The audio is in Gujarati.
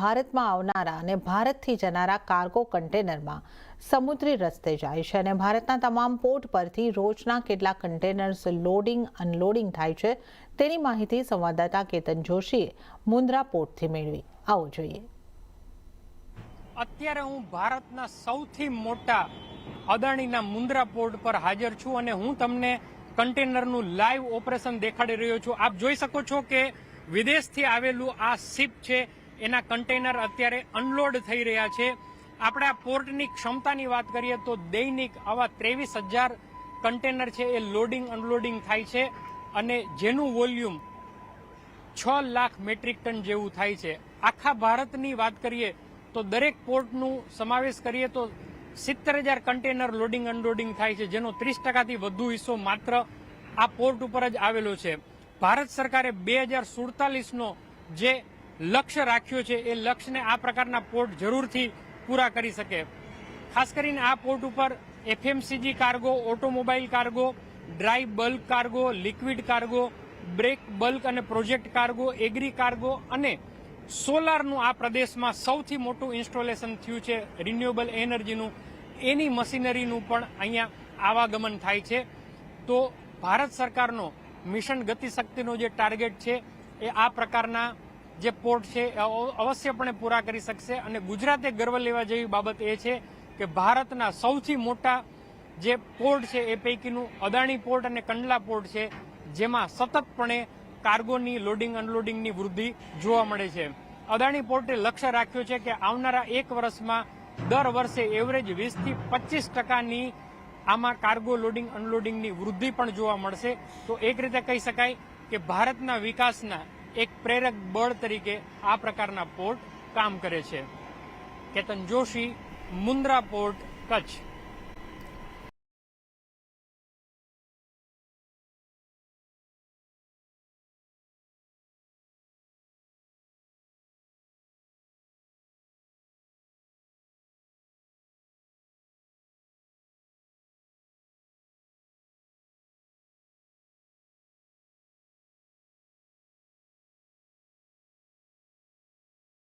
ભારતમાં આવનારા અને ભારતથી જનારા કાર્ગો કન્ટેનરમાં સમુદ્રી રસ્તે જાય છે અને ભારતના તમામ પોર્ટ પરથી રોજના કેટલા કન્ટેનર્સ લોડિંગ અનલોડિંગ થાય છે તેની માહિતી સંવાદદાતા કેતન જોશીએ મુન્દ્રા પોર્ટથી મેળવી. આવો જોઈએ. અત્યારે હું ભારતના સૌથી મોટા અદાણીના મુન્દ્રા પોર્ટ પર હાજર છું અને હું તમને કન્ટેનરનું લાઈવ ઓપરેશન દેખાડી રહ્યો છું. આપ જોઈ શકો છો કે વિદેશથી આવેલું આ શિપ છે એના કન્ટેનર અત્યારે અનલોડ થઈ રહ્યા છે. આપણે આ પોર્ટની ક્ષમતાની વાત કરીએ તો દૈનિક આવા 23,000 કન્ટેનર છે એ લોડિંગ અનલોડિંગ થાય છે અને જેનું વોલ્યુમ 6 લાખ મેટ્રિક ટન જેવું થાય છે. આખા ભારતની વાત કરીએ તો દરેક પોર્ટનું સમાવેશ કરીએ તો 70,000 કન્ટેનર લોડિંગ અનલોડિંગ થાય છે, જેનો 30% વધુ હિસ્સો માત્ર આ પોર્ટ ઉપર જ આવેલો છે. ભારત સરકારે 2047નો જે લક્ષ્ય રાખ્યો છે એ લક્ષ્યને આ પ્રકારના પોર્ટ જરૂરથી પૂરા કરી શકે. ખાસ કરીને આ પોર્ટ ઉપર FMCG cargo, automobile cargo, dry bulk cargo, liquid cargo, break bulk અને પ્રોજેક્ટ કાર્ગો, એગ્રી કાર્ગો અને સોલારનું આ પ્રદેશમાં સૌથી મોટું ઇન્સ્ટોલેશન થયું છે રિન્યુએબલ એનર્જીનું, એની મશીનરીનું પણ અહીંયા આવાગમન થાય છે. તો ભારત સરકારનો મિશન ગતિશક્તિનો જે ટાર્ગેટ છે એ આ પ્રકારના જે પોર્ટ છે અવશ્યપણે પૂરા કરી શકશે. અને ગુજરાતે ગર્વ લેવા જેવી બાબત એ છે કે ભારતના સૌથી મોટા જે પોર્ટ છે એ પૈકીનું અદાણી પોર્ટ અને કંડલા પોર્ટ છે, જેમાં સતતપણે કાર્ગોની લોડિંગ અનલોડિંગની વૃદ્ધિ જોવા મળે છે. અદાણી પોર્ટે લક્ષ્ય રાખ્યો છે કે આવનારા 1 વર્ષમાં દર વર્ષે એવરેજ 20થી 25%ની આમાં કાર્ગો લોડિંગ અનલોડિંગની વૃદ્ધિ પણ જોવા મળશે. તો એક રીતે કહી શકાય કે ભારતના વિકાસના એક પ્રેરક બળ તરીકે આ પ્રકારના પોર્ટ કામ કરે છે. કેતન જોશી, મુન્દ્રા પોર્ટ, કચ્છ.